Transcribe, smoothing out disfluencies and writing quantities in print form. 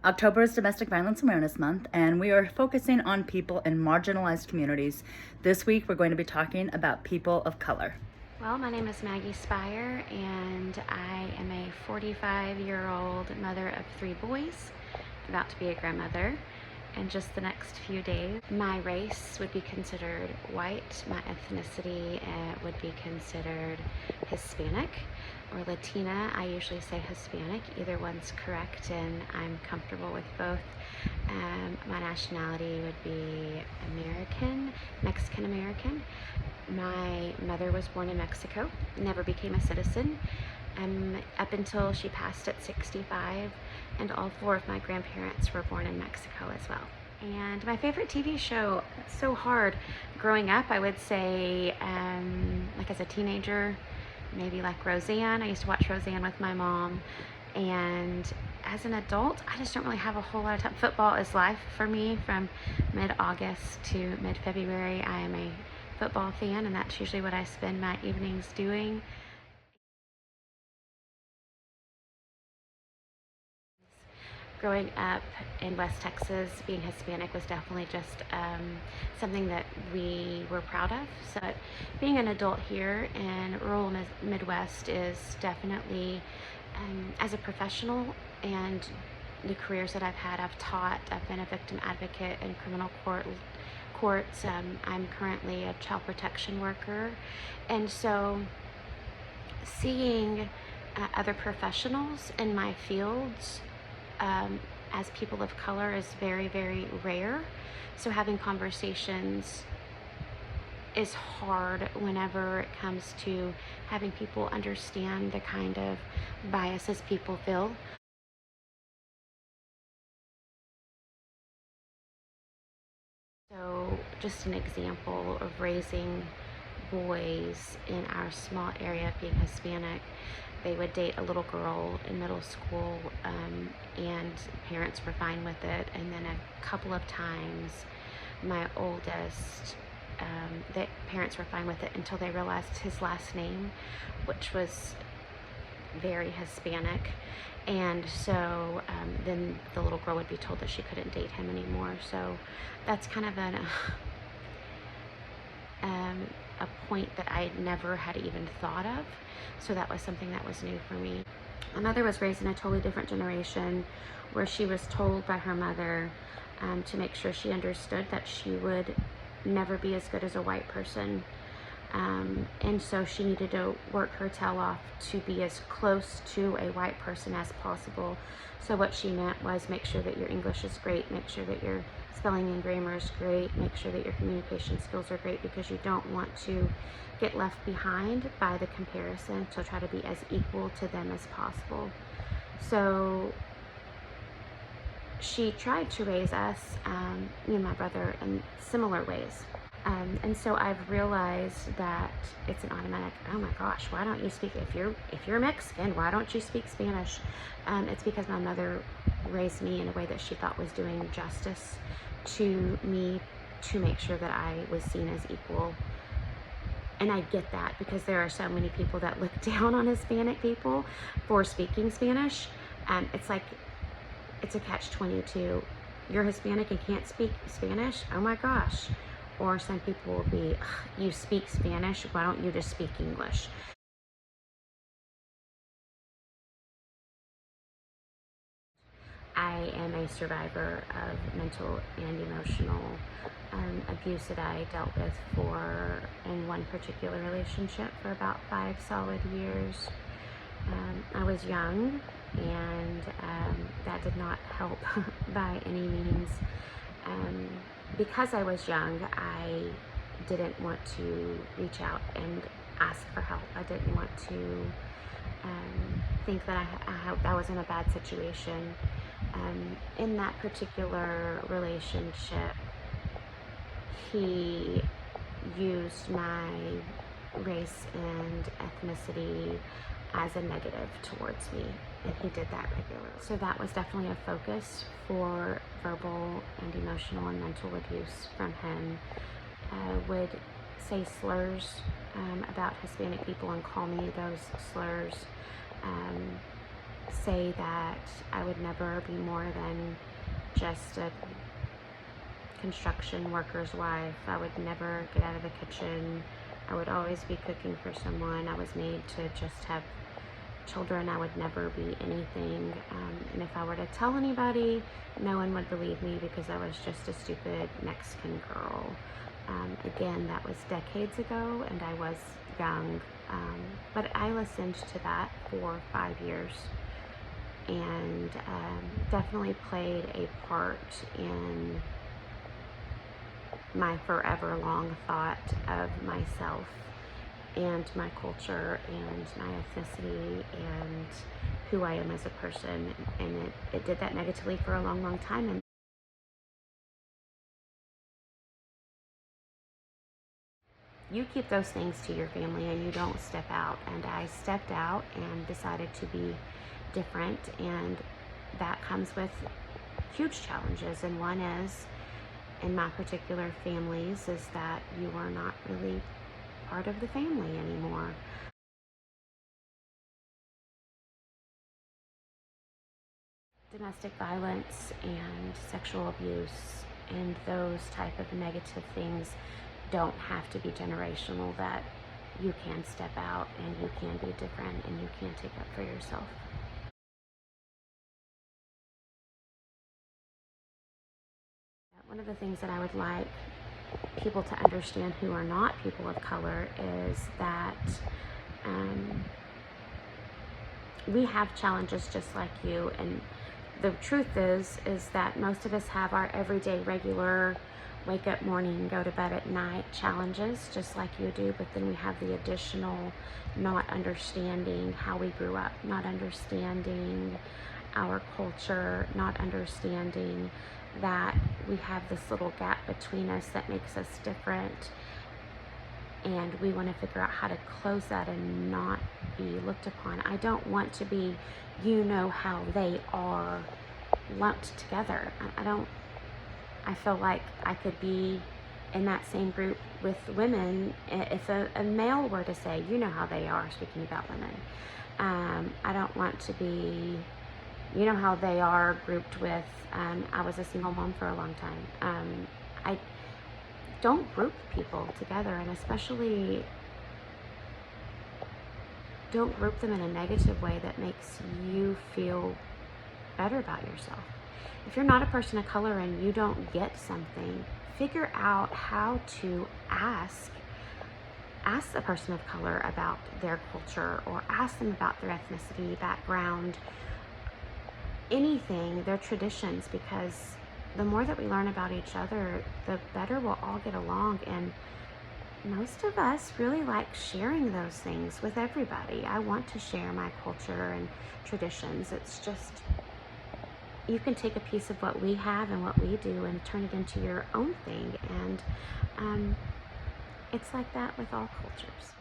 October is Domestic Violence Awareness Month, and we are focusing on people in marginalized communities. This week, we're going to be talking about people of color. Well, my name is Maggie Spire, and I am a 45-year-old mother of 3 boys, about to be a grandmother in just the next few days. My race would be considered white. My ethnicity would be considered Hispanic or Latina. I usually say Hispanic. Either one's correct, and I'm comfortable with both. My nationality would be American, Mexican American. My mother was born in Mexico, never became a citizen, up until she passed at 65, and all 4 of my grandparents were born in Mexico as well. And my favorite TV show, it's so hard. Growing up, I would say, like as a teenager, maybe like Roseanne. I used to watch Roseanne with my mom. And as an adult, I just don't really have a whole lot of time. Football is life for me from mid-August to mid-February. I am a football fan, and that's usually what I spend my evenings doing. Growing up in West Texas, being Hispanic was definitely just something that we were proud of. So being an adult here in rural Midwest is definitely, as a professional and the careers that I've had, I've taught, I've been a victim advocate in criminal courts. I'm currently a child protection worker. And so seeing other professionals in my fields as people of color is very, very rare. So having conversations is hard whenever it comes to having people understand the kind of biases people feel. So just an example of raising boys in our small area, being Hispanic, they would date a little girl in middle school, and parents were fine with it. And then a couple of times, my oldest, the parents were fine with it until they realized his last name, which was very Hispanic. And so then the little girl would be told that she couldn't date him anymore. So that's kind of a point that I never had even thought of. So that was something that was new for me. My mother was raised in a totally different generation, where she was told by her mother to make sure she understood that she would never be as good as a white person. And so she needed to work her tail off to be as close to a white person as possible. So what she meant was make sure that your English is great, make sure that your spelling and grammar is great, make sure that your communication skills are great, because you don't want to get left behind by the comparison. So try to be as equal to them as possible. So she tried to raise us, me and my brother, in similar ways. And so I've realized that it's an automatic, oh my gosh, why don't you speak, if you're Mexican, why don't you speak Spanish? It's because my mother raised me in a way that she thought was doing justice to me, to make sure that I was seen as equal. And I get that, because there are so many people that look down on Hispanic people for speaking Spanish. It's like, it's a catch-22. You're Hispanic and can't speak Spanish? Oh my gosh. Or some people will be, you speak Spanish, why don't you just speak English? I am a survivor of mental and emotional abuse that I dealt with in one particular relationship for about 5 solid years. I was young, and that did not help by any means. Because I was young, I didn't want to reach out and ask for help. I didn't want to think that I was in a bad situation. In that particular relationship, he used my race and ethnicity as a negative towards me, and he did that regularly. So that was definitely a focus for verbal and emotional and mental abuse from him. Would say slurs about Hispanic people and call me those slurs. say that I would never be more than just a construction worker's wife. I would never get out of the kitchen. I would always be cooking for someone. I was made to just have children. I would never be anything. And if I were to tell anybody, no one would believe me because I was just a stupid Mexican girl. Again, that was decades ago and I was young. But I listened to that for 5 years and definitely played a part in my forever long thought of myself and my culture and my ethnicity and who I am as a person. And it did that negatively for a long, long time. And you keep those things to your family and you don't step out. And I stepped out and decided to be different. And that comes with huge challenges. And one is, in my particular families, is that you are not really part of the family anymore. Domestic violence and sexual abuse and those type of negative things don't have to be generational, that you can step out and you can be different and you can take up for yourself. One of the things that I would like people to understand who are not people of color is that we have challenges just like you. And the truth is that most of us have our everyday regular wake up morning, go to bed at night challenges just like you do, but then we have the additional not understanding how we grew up, not understanding our culture, not understanding that we have this little gap between us that makes us different, and we want to figure out how to close that and not be looked upon. I don't want to be, how they are lumped together. I feel like I could be in that same group with women if a male were to say, how they are, speaking about women. I don't want to be, how they are grouped with, I was a single mom for a long time. I don't group people together, and especially don't group them in a negative way that makes you feel better about yourself. If you're not a person of color and you don't get something, figure out how to ask a person of color about their culture, or ask them about their ethnicity, background, anything, their traditions, because the more that we learn about each other, the better we'll all get along. And most of us really like sharing those things with everybody. I want to share my culture and traditions. It's just, you can take a piece of what we have and what we do and turn it into your own thing. And it's like that with all cultures.